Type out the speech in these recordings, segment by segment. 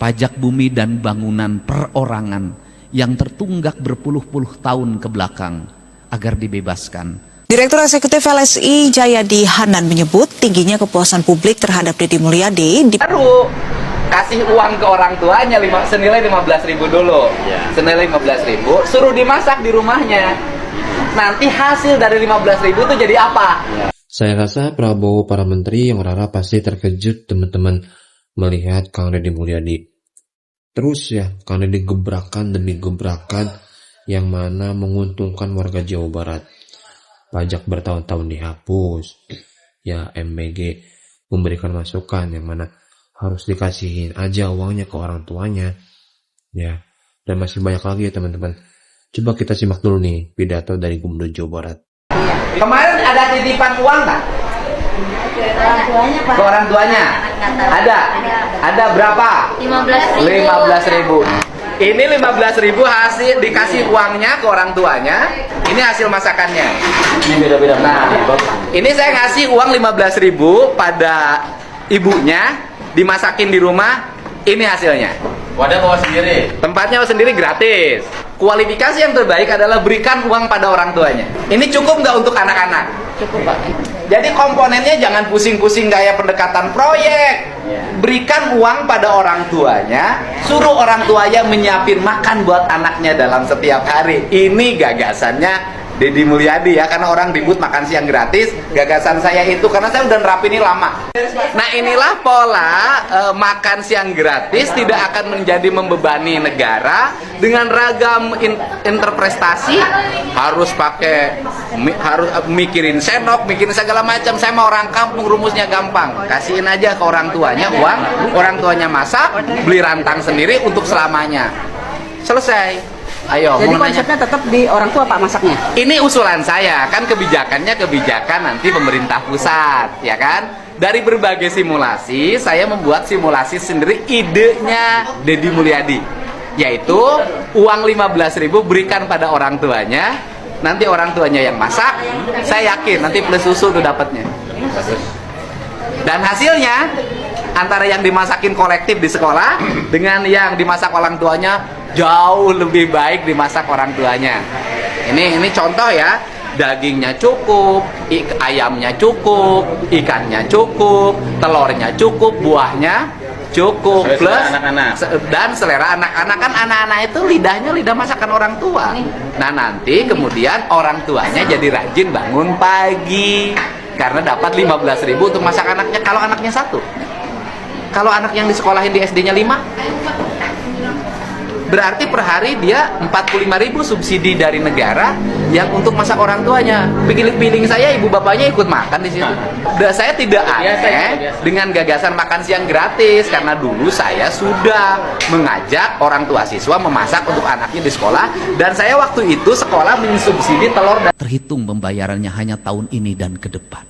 pajak bumi dan bangunan perorangan yang tertunggak berpuluh-puluh tahun ke belakang agar dibebaskan. Direktur Eksekutif LSI Jayadi Hanan menyebut tingginya kepuasan publik terhadap Deddy Mulyadi baru kasih uang ke orang tuanya senilai 15.000 dulu, senilai 15.000, suruh dimasak di rumahnya. Nanti hasil dari 15.000 itu jadi apa? Saya rasa Prabowo, para menteri yang rara pasti terkejut teman-teman melihat Kang Deddy Mulyadi. Terus ya, Kang Deddy gebrakan demi gebrakan yang mana menguntungkan warga Jawa Barat. Pajak bertahun-tahun dihapus. Ya, MBG memberikan masukan yang mana harus dikasihin aja uangnya ke orang tuanya. Ya, dan masih banyak lagi ya teman-teman. Coba kita simak dulu nih pidato dari Gubernur Jawa Barat. Kemarin ada titipan uang nggak? Ke orang tuanya? Ada berapa? 15.000. Ini 15.000 hasil dikasih uangnya ke orang tuanya. Ini hasil masakannya. Ini beda-beda. Nah, ini saya ngasih uang 15.000 pada ibunya, dimasakin di rumah. Ini hasilnya. Wadah bawa sendiri. Tempatnya sendiri gratis. Kualifikasi yang terbaik adalah berikan uang pada orang tuanya. Ini cukup nggak untuk anak-anak? Cukup, Pak. Jadi komponennya jangan pusing-pusing gaya pendekatan proyek. Berikan uang pada orang tuanya, suruh orang tuanya menyiapin makan buat anaknya dalam setiap hari. Ini gagasannya Deddy Mulyadi ya, karena orang ribut makan siang gratis. Gagasan saya itu karena saya udah nerapin ini lama. Nah, inilah pola makan siang gratis tidak akan menjadi membebani negara dengan ragam interpretasi. Harus mikirin senok, mikirin segala macam. Saya mau orang kampung, rumusnya gampang. Kasihin aja ke orang tuanya uang, orang tuanya masak, beli rantang sendiri untuk selamanya. Selesai. Ayo, jadi konsepnya tetap di orang tua Pak masaknya? Ini usulan saya, kan kebijakannya kebijakan nanti pemerintah pusat, ya kan? Dari berbagai simulasi, saya membuat simulasi sendiri idenya Deddy Mulyadi, yaitu uang 15.000 berikan pada orang tuanya, nanti orang tuanya yang masak, saya yakin nanti plus susu tuh dapatnya. Dan hasilnya antara yang dimasakin kolektif di sekolah dengan yang dimasak orang tuanya jauh lebih baik dimasak orang tuanya. Ini contoh ya, dagingnya cukup, ayamnya cukup, ikannya cukup, telurnya cukup, buahnya cukup, plus dan selera anak-anak. Kan anak-anak itu lidahnya lidah masakan orang tua. Nah, nanti kemudian orang tuanya jadi rajin bangun pagi karena dapat 15.000 untuk masak anaknya. Kalau anaknya satu, kalau anak yang disekolahin di SD-nya 5, berarti per hari dia 45.000 subsidi dari negara yang untuk masak orang tuanya. Piling saya ibu bapaknya ikut makan di situ. Dan saya tidak aneh dengan gagasan makan siang gratis karena dulu saya sudah mengajak orang tua siswa memasak untuk anaknya di sekolah, dan saya waktu itu sekolah mensubsidi telur dan Terhitung pembayarannya hanya tahun ini dan ke depan.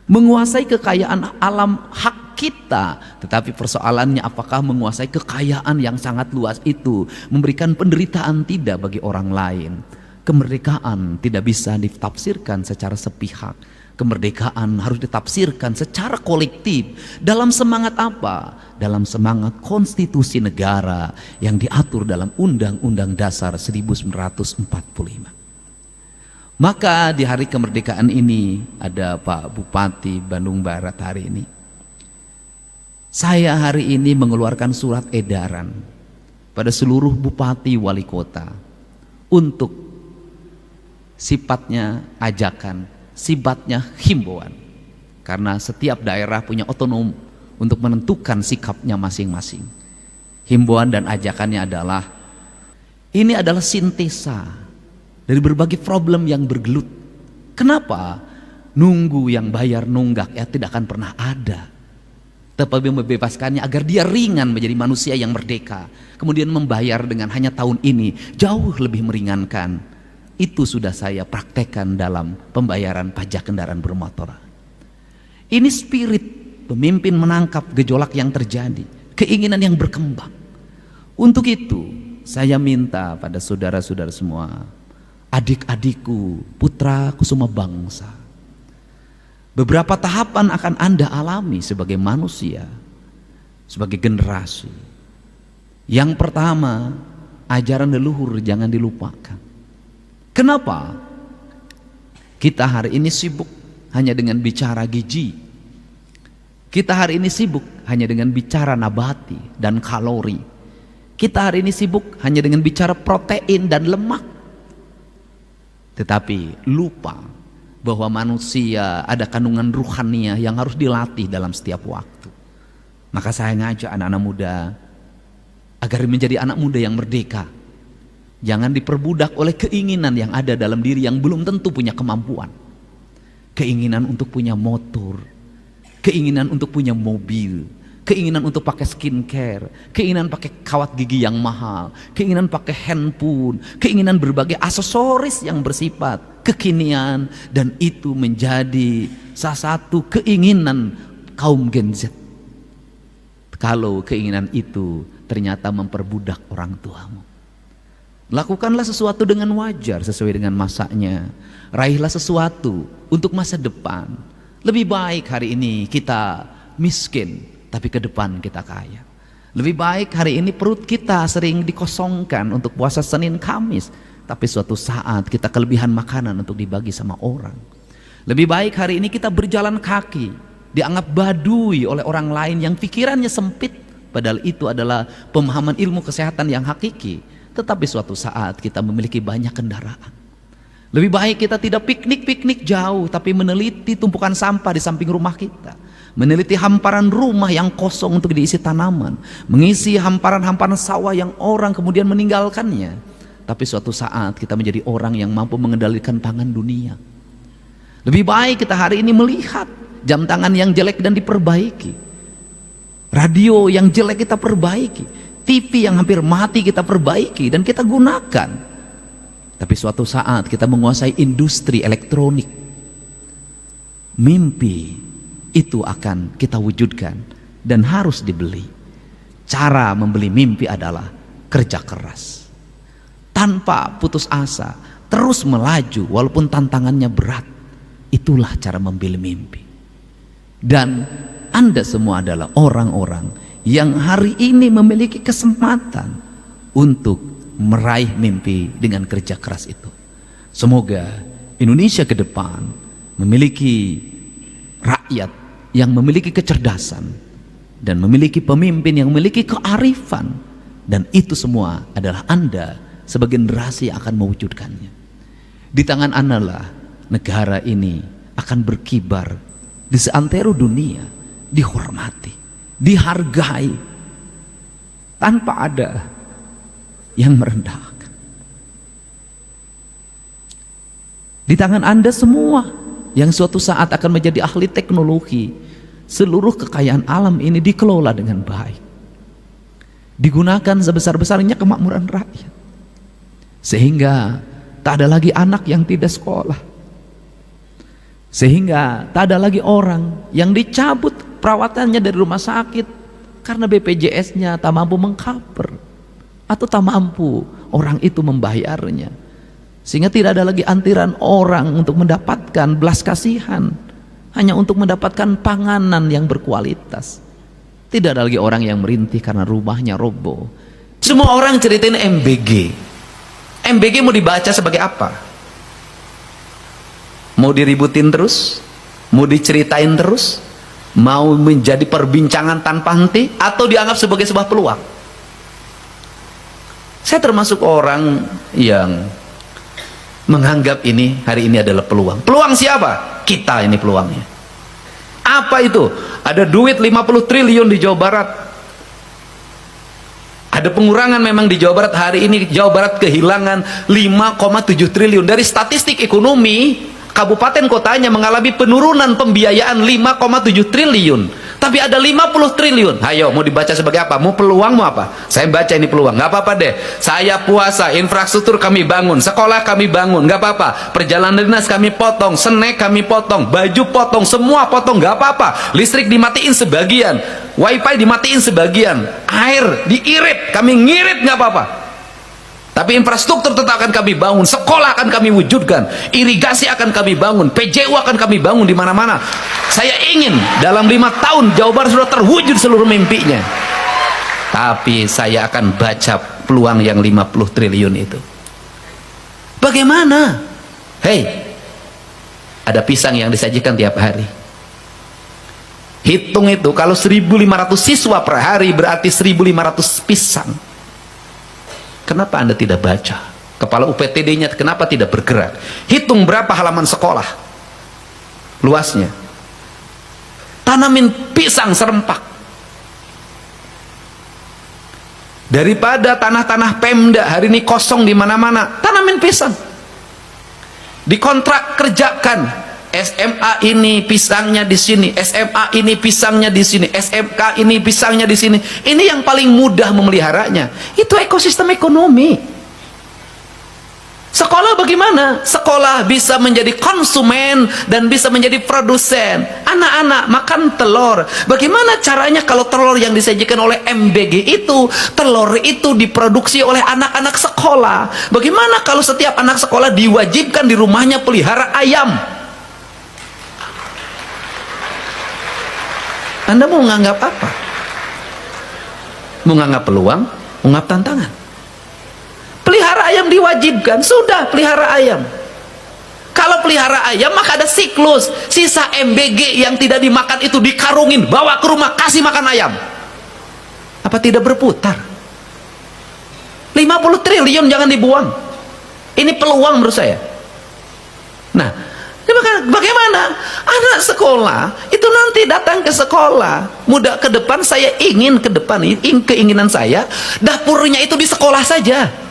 Menguasai kekayaan alam hak kita, tetapi persoalannya apakah menguasai kekayaan yang sangat luas itu memberikan penderitaan tidak bagi orang lain. Kemerdekaan tidak bisa ditafsirkan secara sepihak. Kemerdekaan harus ditafsirkan secara kolektif. Dalam semangat apa? Dalam semangat konstitusi negara yang diatur dalam Undang-Undang Dasar 1945. Maka di hari kemerdekaan ini ada Pak Bupati Bandung Barat hari ini. Saya hari ini mengeluarkan surat edaran pada seluruh bupati wali kota untuk sifatnya ajakan, sifatnya himbauan. Karena setiap daerah punya otonom untuk menentukan sikapnya masing-masing. Himbauan dan ajakannya adalah, ini adalah sintesa dari berbagai problem yang bergelut. Kenapa? Nunggu yang bayar nunggak ya tidak akan pernah ada. Tetapi membebaskannya agar dia ringan menjadi manusia yang merdeka. Kemudian membayar dengan hanya tahun ini jauh lebih meringankan. Itu sudah saya praktekkan dalam pembayaran pajak kendaraan bermotor. Ini spirit pemimpin menangkap gejolak yang terjadi, keinginan yang berkembang. Untuk itu saya minta pada saudara-saudara semua, adik-adikku, putra kusuma bangsa, beberapa tahapan akan Anda alami sebagai manusia, sebagai generasi. Yang pertama, ajaran leluhur jangan dilupakan. Kenapa? Kita hari ini sibuk hanya dengan bicara gizi. Kita hari ini sibuk hanya dengan bicara nabati dan kalori. Kita hari ini sibuk hanya dengan bicara protein dan lemak. Tetapi lupa bahwa manusia ada kandungan ruhania yang harus dilatih dalam setiap waktu. Maka saya ngajak anak-anak muda agar menjadi anak muda yang merdeka. Jangan diperbudak oleh keinginan yang ada dalam diri yang belum tentu punya kemampuan. Keinginan untuk punya motor, keinginan untuk punya mobil, keinginan untuk pakai skincare, keinginan pakai kawat gigi yang mahal, keinginan pakai handphone, keinginan berbagai aksesoris yang bersifat kekinian, dan itu menjadi salah satu keinginan kaum Gen Z. Kalau keinginan itu ternyata memperbudak orang tuamu, lakukanlah sesuatu dengan wajar sesuai dengan masanya. Raihlah sesuatu untuk masa depan. Lebih baik hari ini kita miskin, tapi ke depan kita kaya. Lebih baik hari ini perut kita sering dikosongkan untuk puasa Senin Kamis, tapi suatu saat kita kelebihan makanan untuk dibagi sama orang. Lebih baik hari ini kita berjalan kaki, dianggap badui oleh orang lain yang pikirannya sempit, padahal itu adalah pemahaman ilmu kesehatan yang hakiki. Tetapi suatu saat kita memiliki banyak kendaraan. Lebih baik kita tidak piknik-piknik jauh, tapi meneliti tumpukan sampah di samping rumah kita, meneliti hamparan rumah yang kosong untuk diisi tanaman, mengisi hamparan-hamparan sawah yang orang kemudian meninggalkannya. Tapi suatu saat kita menjadi orang yang mampu mengendalikan pangan dunia. Lebih baik kita hari ini melihat jam tangan yang jelek dan diperbaiki, radio yang jelek kita perbaiki, TV yang hampir mati kita perbaiki dan kita gunakan. Tapi suatu saat kita menguasai industri elektronik, mimpi itu akan kita wujudkan dan harus dibeli. Cara membeli mimpi adalah kerja keras, tanpa putus asa, terus melaju walaupun tantangannya berat. Itulah cara membeli mimpi. Dan Anda semua adalah orang-orang yang hari ini memiliki kesempatan untuk meraih mimpi dengan kerja keras itu. Semoga Indonesia ke depan memiliki rakyat yang memiliki kecerdasan dan memiliki pemimpin yang memiliki kearifan, dan itu semua adalah Anda sebagai generasi yang akan mewujudkannya. Di tangan Anda lah negara ini akan berkibar di seantero dunia, dihormati, dihargai, tanpa ada yang merendahkan. Di tangan Anda semua yang suatu saat akan menjadi ahli teknologi. Seluruh kekayaan alam ini dikelola dengan baik, digunakan sebesar-besarnya kemakmuran rakyat, sehingga tak ada lagi anak yang tidak sekolah, sehingga tak ada lagi orang yang dicabut perawatannya dari rumah sakit karena BPJS-nya tak mampu mengcover atau tak mampu orang itu membayarnya, sehingga tidak ada lagi antrian orang untuk mendapatkan belas kasihan hanya untuk mendapatkan panganan yang berkualitas. Tidak ada lagi orang yang merintih karena rumahnya roboh. Semua orang ceritain MBG. MBG mau dibaca sebagai apa? Mau diributin terus? Mau diceritain terus? Mau menjadi perbincangan tanpa henti? Atau dianggap sebagai sebuah peluang? Saya termasuk orang yang menganggap ini hari ini adalah peluang. Peluang siapa? Kita ini peluangnya. Apa itu? Ada duit 50 triliun di Jawa Barat. Ada pengurangan memang di Jawa Barat. Hari ini Jawa Barat kehilangan 5,7 triliun. Dari statistik ekonomi, kabupaten kotanya mengalami penurunan pembiayaan 5,7 triliun. Tapi ada 50 triliun. Ayo, mau dibaca sebagai apa? Mau peluang, mau apa? Saya baca ini peluang. Gak apa-apa deh. Saya puasa, infrastruktur kami bangun, sekolah kami bangun, gak apa-apa. Perjalanan dinas kami potong, snack kami potong, baju potong, semua potong, gak apa-apa. Listrik dimatiin sebagian, wifi dimatiin sebagian, air diirit, kami ngirit, gak apa-apa. Tapi infrastruktur tetap akan kami bangun, sekolah akan kami wujudkan, irigasi akan kami bangun, PJU akan kami bangun di mana-mana. Saya ingin dalam 5 tahun Jawa Barat sudah terwujud seluruh mimpinya. tapi saya akan baca peluang yang 50 triliun itu. Bagaimana? Hei, ada pisang yang disajikan tiap hari. Hitung itu, kalau 1.500 siswa per hari berarti 1.500 pisang. Kenapa Anda tidak baca? Kepala UPTD-nya kenapa tidak bergerak? Hitung berapa halaman sekolah luasnya. Tanamin pisang serempak. Daripada tanah-tanah Pemda hari ini kosong di mana-mana, tanamin pisang. Dikontrak kerjakan. SMA ini pisangnya di sini, SMA ini pisangnya di sini, SMK ini pisangnya di sini. Ini yang paling mudah memeliharanya. Itu ekosistem ekonomi. Sekolah bagaimana? Sekolah bisa menjadi konsumen dan bisa menjadi produsen. Anak-anak makan telur. Bagaimana caranya kalau telur yang disajikan oleh MBG itu, telur itu diproduksi oleh anak-anak sekolah? Bagaimana kalau setiap anak sekolah diwajibkan di rumahnya pelihara ayam? Anda mau menganggap apa? Menganggap peluang, menganggap tantangan. Pelihara ayam diwajibkan, sudah pelihara ayam. Kalau pelihara ayam maka ada siklus. Sisa MBG yang tidak dimakan itu dikarungin, bawa ke rumah, kasih makan ayam. Apa tidak berputar? 50 triliun jangan dibuang. Ini peluang menurut saya. Nah, bagaimana anak sekolah itu nanti datang ke sekolah, muda ke depan, saya ingin ke depan, keinginan saya dapurnya itu di sekolah saja.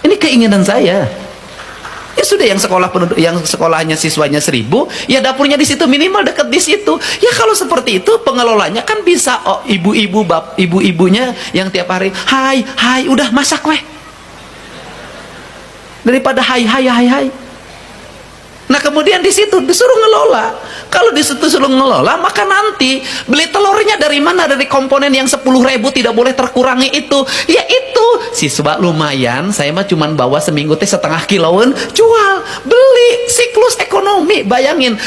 Ini keinginan saya. Ya sudah, yang sekolah penduduk, yang sekolahnya siswanya 1.000, ya dapurnya di situ, minimal dekat di situ. Ya kalau seperti itu pengelolanya kan bisa, oh, ibu-ibunya yang tiap hari, hai, udah masak weh. Daripada hai. Nah kemudian di situ disuruh ngelola. Kalau di situ suruh ngelola, maka nanti beli telurnya dari mana? Dari komponen yang 10.000 tidak boleh terkurangi itu. Ya itu siswa lumayan. Saya mah cuman bawa seminggu teh setengah kiloan, jual, beli, siklus ekonomi. Bayangin,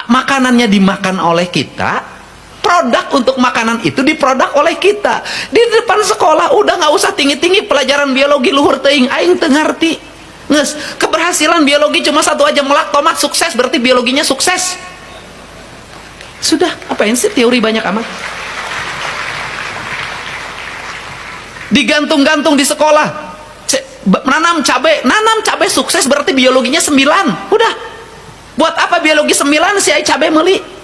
makanannya dimakan oleh kita, produk untuk makanan itu diproduk oleh kita. Di depan sekolah udah nggak usah tinggi-tinggi pelajaran biologi luhur teuing, aing teu ngarti. Nges, keberhasilan biologi cuma satu aja, melak tomat sukses, berarti biologinya sukses. Sudah, apain sih teori banyak amat? Digantung-gantung di sekolah. Nanam cabai sukses, berarti biologinya 9. Udah. Buat apa biologi 9 si ai cabai meuli?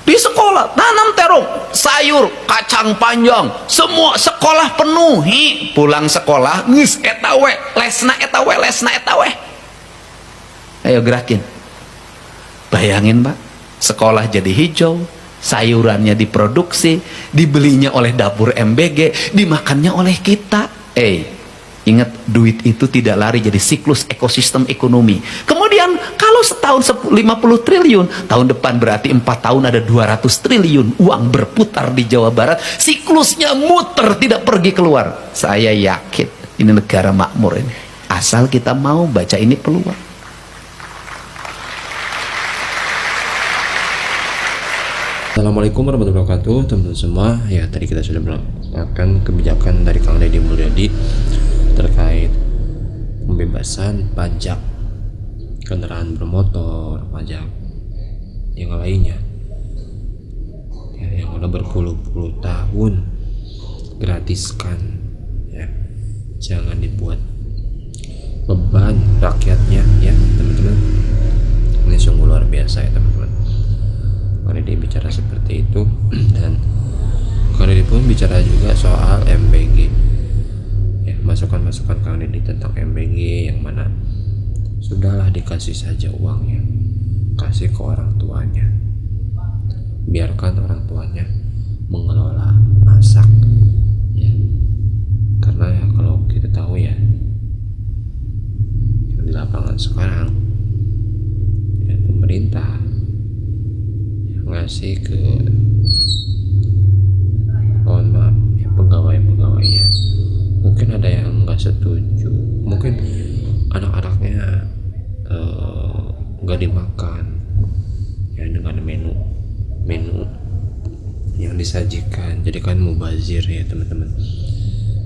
Di sekolah tanam terong, sayur, kacang panjang, semua sekolah penuh. Pulang sekolah geus eta we, lesna eta we. Ayo gerakin. Bayangin Pak, sekolah jadi hijau, sayurannya diproduksi, dibelinya oleh dapur MBG, dimakannya oleh kita. Ingat, duit itu tidak lari, jadi siklus ekosistem ekonomi. Kemudian kalau setahun 50 triliun, tahun depan berarti 4 tahun ada 200 triliun uang berputar di Jawa Barat. Siklusnya muter, tidak pergi keluar. Saya yakin ini negara makmur ini, asal kita mau baca ini peluang. Assalamualaikum warahmatullahi wabarakatuh, teman-teman semua. Ya, tadi kita sudah melakukan kebijakan dari Kang Deddy Mulyadi terkait pembebasan pajak kendaraan bermotor, pajak yang lainnya, ya, yang udah berpuluh-puluh tahun gratiskan, ya, jangan dibuat beban rakyatnya, ya teman-teman. Ini sungguh luar biasa ya teman-teman. Kang Deddy bicara seperti itu, dan Kang Deddy pun bicara juga soal MBG, ya, masukan-masukan Kang Deddy tentang MBG yang mana sudahlah dikasih saja uangnya, kasih ke orang tuanya, biarkan orang tuanya mengelola, masak, ya, karena ya kalau kita tahu ya di lapangan sekarang ya, pemerintah ngasih ke, mohon maaf ya, pegawai-pegawainya, mungkin ada yang nggak setuju, mungkin anak-anaknya nggak dimakan, ya dengan menu yang disajikan, jadi kan mubazir ya teman-teman.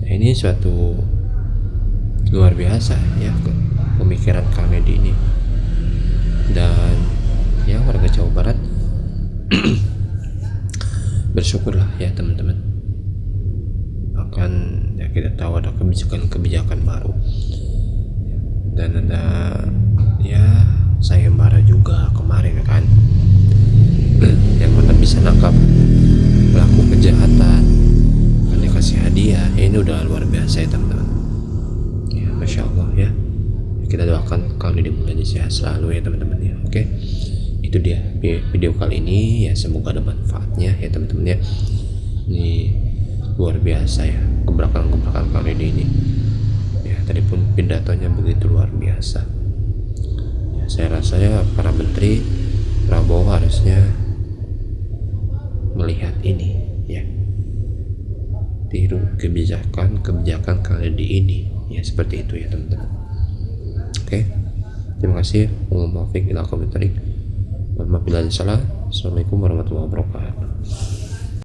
Nah, ini suatu luar biasa ya pemikiran Kang Deddy ini, dan ya warga Jawa Barat bersyukurlah ya teman-teman. Bahkan ya kita tahu ada kebijakan baru dan ada ya sayembara juga kemarin kan yang mana bisa nangkap pelaku kejahatan kan dikasih hadiah. Ya, ini udah luar biasa ya teman-teman ya, Masya Allah ya. Kita doakan Kang Deddy Mulyadi sehat selalu ya teman-teman ya. Oke, itu dia video kali ini ya, semoga ada manfaatnya ya teman-teman ya. Ini luar biasa ya gebrakan Kang Deddy ini ya, tadi pun pidatonya begitu luar biasa ya. Saya rasa ya para menteri Prabowo harusnya melihat ini ya, tiru kebijakan Kang Deddy ini ya, seperti itu ya teman-teman. Oke, terima kasih. Assalamualaikum warahmatullahi wabarakatuh.